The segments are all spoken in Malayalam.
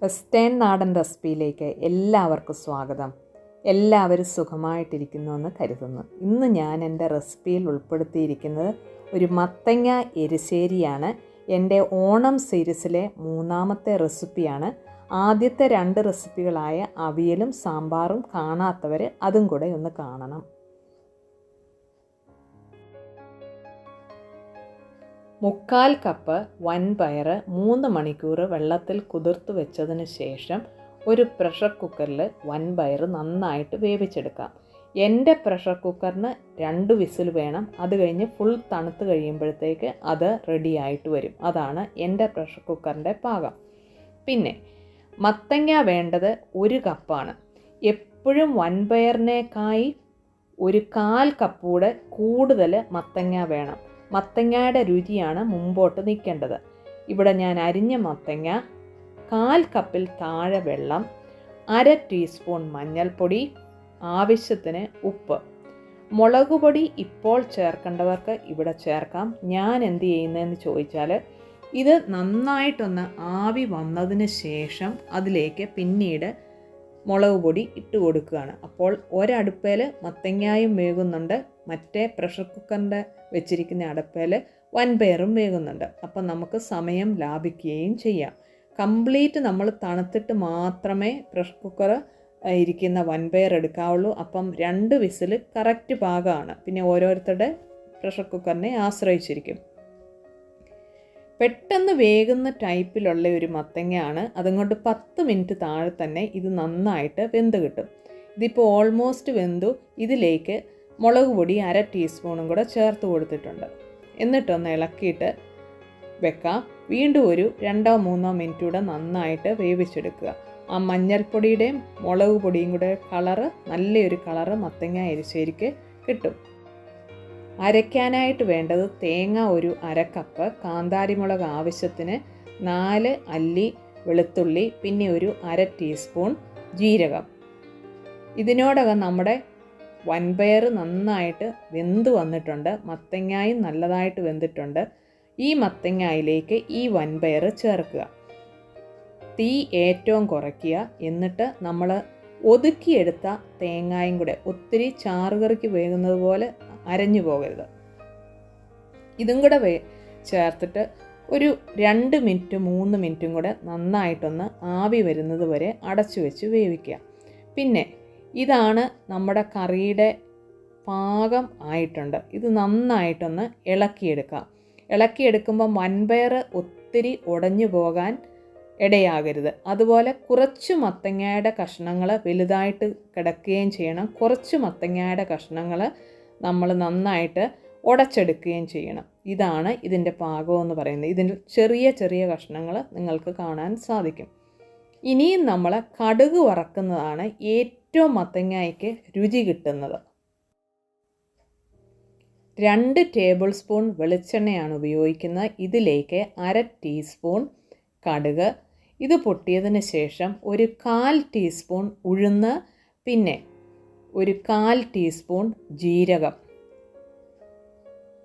വെസ്റ്റേൺ നാടൻ റെസിപ്പിയിലേക്ക് എല്ലാവർക്കും സ്വാഗതം. എല്ലാവരും സുഖമായിട്ടിരിക്കുന്നുവെന്ന് കരുതുന്നു. ഇന്ന് ഞാൻ എൻ്റെ റെസിപ്പിയിൽ ഉൾപ്പെടുത്തിയിരിക്കുന്നത് ഒരു മത്തങ്ങ എരിശ്ശേരിയാണ്. എൻ്റെ ഓണം സീരീസിലെ മൂന്നാമത്തെ റെസിപ്പിയാണ്. ആദ്യത്തെ 2 റെസിപ്പികളായ അവിയലും സാമ്പാറും കാണാത്തവർ അതും കൂടെ ഒന്ന് കാണണം. 1/4 കപ്പ് വൻപയർ 3 മണിക്കൂർ വെള്ളത്തിൽ കുതിർത്ത് വെച്ചതിന് ശേഷം ഒരു പ്രഷർ കുക്കറിൽ വൻപയർ നന്നായിട്ട് വേവിച്ചെടുക്കാം. എൻ്റെ പ്രഷർ കുക്കറിന് 2 വിസിൽ വേണം. അത് കഴിഞ്ഞ് ഫുൾ തണുത്ത് കഴിയുമ്പോഴത്തേക്ക് അത് റെഡി ആയിട്ട് വരും. അതാണ് എൻ്റെ പ്രഷർ കുക്കറിൻ്റെ പാകം. പിന്നെ മത്തങ്ങ വേണ്ടത് 1 കപ്പാണ്. എപ്പോഴും വൻപയറിനേക്കായി 1/4 കപ്പ് കൂടെ കൂടുതൽ മത്തങ്ങ വേണം. മത്തങ്ങയുടെ രുചിയാണ് മുമ്പോട്ട് നിൽക്കേണ്ടത്. ഇവിടെ ഞാൻ അരിഞ്ഞ മത്തങ്ങ, 1/4 കപ്പിൽ താഴെ വെള്ളം, 1/2 ടീസ്പൂൺ മഞ്ഞൾപ്പൊടി, ആവശ്യത്തിന് ഉപ്പ്. മുളക് പൊടി ഇപ്പോൾ ചേർക്കേണ്ടവർക്ക് ഇവിടെ ചേർക്കാം. ഞാൻ എന്ത് ചെയ്യുന്നതെന്ന് ചോദിച്ചാൽ, ഇത് നന്നായിട്ടൊന്ന് ആവി വന്നതിന് ശേഷം അതിലേക്ക് പിന്നീട് മുളക് പൊടി ഇട്ട് കൊടുക്കുകയാണ്. അപ്പോൾ ഒരടുപ്പേൽ മത്തങ്ങായും വേകുന്നുണ്ട്, മറ്റേ പ്രഷർ കുക്കറിൻ്റെ വെച്ചിരിക്കുന്ന അടുപ്പേൽ വൻപയറും വേകുന്നുണ്ട്. അപ്പം നമുക്ക് സമയം ലാഭിക്കുകയും ചെയ്യാം. കംപ്ലീറ്റ് നമ്മൾ തണുത്തിട്ട് മാത്രമേ പ്രഷർ കുക്കർ ഇരിക്കുന്ന വൻപയർ എടുക്കാവുള്ളൂ. അപ്പം 2 വിസിൽ കറക്റ്റ് പാകമാണ്. പിന്നെ ഓരോരുത്തരുടെ പ്രഷർ കുക്കറിനെ ആശ്രയിച്ചിരിക്കും. പെട്ടെന്ന് വേകുന്ന ടൈപ്പിലുള്ള ഒരു മത്തങ്ങയാണ്. അതുകൊണ്ട് 10 മിനിറ്റ് താഴെ തന്നെ ഇത് നന്നായിട്ട് വെന്ത് കിട്ടും. ഇതിപ്പോൾ ഓൾമോസ്റ്റ് വെന്തു. ഇതിലേക്ക് മുളക് പൊടി 1/2 ടീസ്പൂണും കൂടെ ചേർത്ത് കൊടുത്തിട്ടുണ്ട്. എന്നിട്ടൊന്ന് ഇളക്കിയിട്ട് വെക്കാം. വീണ്ടും ഒരു 2-3 മിനിറ്റ് കൂടെ നന്നായിട്ട് വേവിച്ചെടുക്കുക. ആ മഞ്ഞൾപ്പൊടിയുടെയും മുളക് പൊടിയും കൂടെ നല്ലൊരു കളറ് മത്തങ്ങ എരിശ്ശേരിക്ക് കിട്ടും. അരയ്ക്കാനായിട്ട് വേണ്ടത് തേങ്ങ ഒരു 1/2 കപ്പ്, കാന്താരിമുളക് ആവശ്യത്തിന്, 4 അല്ലി വെളുത്തുള്ളി, പിന്നെ ഒരു 1/2 ടീസ്പൂൺ ജീരകം. ഇതിനോടകം നമ്മുടെ വൻപയർ നന്നായിട്ട് വെന്ത് വന്നിട്ടുണ്ട്. മത്തങ്ങായും നല്ലതായിട്ട് വെന്തിട്ടുണ്ട്. ഈ മത്തങ്ങായിലേക്ക് ഈ വൻപയർ ചേർക്കുക. തീ ഏറ്റവും കുറയ്ക്കുക. എന്നിട്ട് നമ്മൾ ഒതുക്കിയെടുത്ത തേങ്ങായും കൂടെ, ഒത്തിരി ചാറുകറിക്ക് വേകുന്നത് പോലെ അരഞ്ഞു പോകരുത്, ഇതും കൂടെ ചേർത്തിട്ട് ഒരു 2 മിനിറ്റ് 3 മിനിറ്റും കൂടെ നന്നായിട്ടൊന്ന് ആവി വരുന്നത് വരെ അടച്ചു വെച്ച് വേവിക്കുക. പിന്നെ ഇതാണ് നമ്മുടെ കറിയുടെ പാകം ആയിട്ടുണ്ട്. ഇത് നന്നായിട്ടൊന്ന് ഇളക്കിയെടുക്കാം. ഇളക്കിയെടുക്കുമ്പം വൻപയർ ഒത്തിരി ഉടഞ്ഞു പോകാൻ ഇടയാകരുത്. അതുപോലെ കുറച്ച് മത്തങ്ങയുടെ കഷ്ണങ്ങൾ വലുതായിട്ട് കിടക്കുകയും ചെയ്യണം. കുറച്ച് മത്തങ്ങയുടെ കഷ്ണങ്ങൾ നമ്മൾ നന്നായിട്ട് ഉടച്ചെടുക്കുകയും ചെയ്യണം. ഇതാണ് ഇതിൻ്റെ പാകമെന്ന് പറയുന്നത്. ഇതിൻ്റെ ചെറിയ ചെറിയ കഷ്ണങ്ങൾ നിങ്ങൾക്ക് കാണാൻ സാധിക്കും. ഇനിയും നമ്മൾ കടുക് വറക്കുന്നതാണ് ഏറ്റവും മത്തങ്ങയ്ക്ക് രുചി കിട്ടുന്നത്. 2 ടേബിൾ സ്പൂൺ വെളിച്ചെണ്ണയാണ് ഉപയോഗിക്കുന്നത്. ഇതിലേക്ക് 1/2 ടീസ്പൂൺ കടുക്, ഇത് പൊട്ടിയതിന് ശേഷം ഒരു 1/4 ടീസ്പൂൺ ഉഴുന്ന്, പിന്നെ ഒരു 1/4 ടീസ്പൂൺ ജീരകം.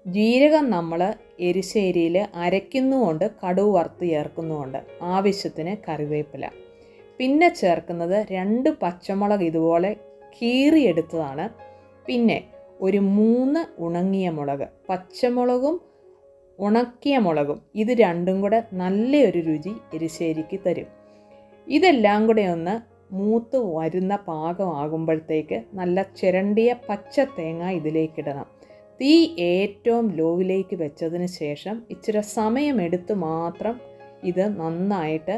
ജീരകം നമ്മൾ എരിശ്ശേരിയിൽ അരയ്ക്കുന്നുമുണ്ട്, കടുക് വറുത്ത് ചേർക്കുന്നുമുണ്ട്. ആവശ്യത്തിന് കറിവേപ്പില. പിന്നെ ചേർക്കുന്നത് 2 പച്ചമുളക് ഇതുപോലെ കീറിയെടുത്തതാണ്. പിന്നെ ഒരു 3 ഉണങ്ങിയ മുളക്, പച്ചമുളകും ഉണക്കിയ മുളകും. ഇത് രണ്ടും കൂടെ നല്ലൊരു രുചി എരിശ്ശേരിക്ക് തരും. ഇതെല്ലാം കൂടെ ഒന്ന് മൂത്ത് വരുന്ന പാകമാകുമ്പോഴത്തേക്ക് നല്ല ചിരണ്ടിയ പച്ച തേങ്ങ ഇതിലേക്കിടണം. തീ ഏറ്റവും ലോവിലേക്ക് വെച്ചതിന് ശേഷം ഇച്ചിരി സമയമെടുത്ത് മാത്രം ഇത് നന്നായിട്ട്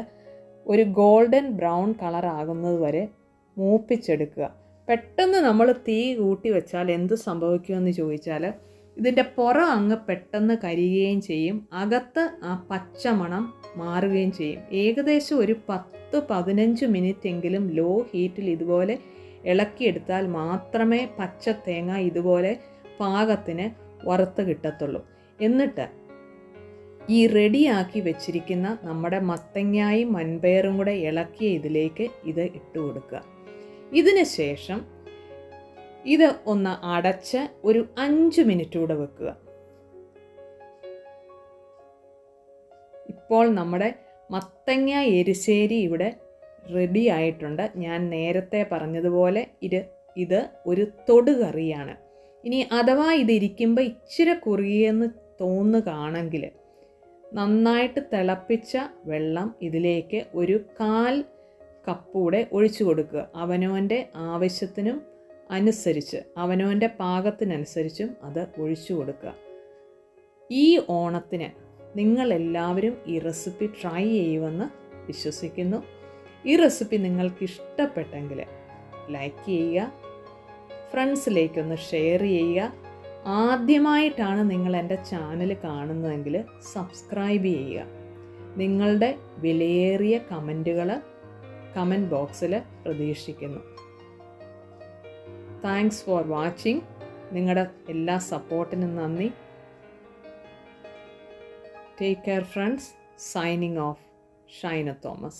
ഒരു ഗോൾഡൻ ബ്രൗൺ കളർ ആകുന്നത് വരെ മൂപ്പിച്ചെടുക്കുക. പെട്ടെന്ന് നമ്മൾ തീ കൂട്ടി വെച്ചാൽ എന്ത് സംഭവിക്കുമെന്ന് ചോദിച്ചാൽ, ഇതിൻ്റെ പുറം അങ്ങ് പെട്ടെന്ന് കരിയുകയും ചെയ്യും, അകത്ത് ആ പച്ചമണം മാറുകയും ചെയ്യും. ഏകദേശം ഒരു 10-15 മിനിറ്റ് എങ്കിലും ലോ ഹീറ്റിൽ ഇതുപോലെ ഇളക്കിയെടുത്താൽ മാത്രമേ പച്ച തേങ്ങ ഇതുപോലെ പാകത്തിന് വറുത്ത് കിട്ടത്തുള്ളൂ. എന്നിട്ട് ഈ റെഡിയാക്കി വെച്ചിരിക്കുന്ന നമ്മുടെ മത്തങ്ങായും വൻപയറും കൂടെ ഇളക്കിയ ഇതിലേക്ക് ഇത് ഇട്ട് കൊടുക്കുക. ഇതിന് ശേഷം ഇത് ഒന്ന് അടച്ച് ഒരു 5 മിനിറ്റ് കൂടെ വെക്കുക. ഇപ്പോൾ നമ്മുടെ മത്തങ്ങ എരിശ്ശേരി ഇവിടെ റെഡി ആയിട്ടുണ്ട്. ഞാൻ നേരത്തെ പറഞ്ഞതുപോലെ ഇത് ഒരു തൊടുകറിയാണ്. ഇനി അഥവാ ഇതിരിക്കുമ്പോൾ ഇച്ചിരി കുറുകിയെന്ന് തോന്നുകയാണെങ്കിൽ നന്നായിട്ട് തിളപ്പിച്ച വെള്ളം ഇതിലേക്ക് ഒരു 1/4 കപ്പൂടെ ഒഴിച്ചു കൊടുക്കുക. അവനവൻ്റെ ആവശ്യത്തിനും അനുസരിച്ച്, അവനവൻ്റെ പാകത്തിനനുസരിച്ചും അത് ഒഴിച്ചു കൊടുക്കുക. ഈ ഓണത്തിന് നിങ്ങളെല്ലാവരും ഈ റെസിപ്പി ട്രൈ ചെയ്യുമെന്ന് വിശ്വസിക്കുന്നു. ഈ റെസിപ്പി നിങ്ങൾക്ക് ഇഷ്ടപ്പെട്ടെങ്കിൽ ലൈക്ക് ചെയ്യുക, ഫ്രണ്ട്സിലേക്കൊന്ന് ഷെയർ ചെയ്യുക. ആദ്യമായിട്ടാണ് നിങ്ങൾ എൻ്റെ ചാനൽ കാണുന്നതെങ്കിൽ സബ്സ്ക്രൈബ് ചെയ്യുക. നിങ്ങളുടെ വിലയേറിയ കമൻറ്റുകൾ കമൻറ്റ് ബോക്സിൽ പ്രതീക്ഷിക്കുന്നു. Thanks for watching. നിങ്ങളുടെ എല്ലാ സപ്പോർട്ടിനും നന്ദി. Take care friends. Signing off. Shaina Thomas.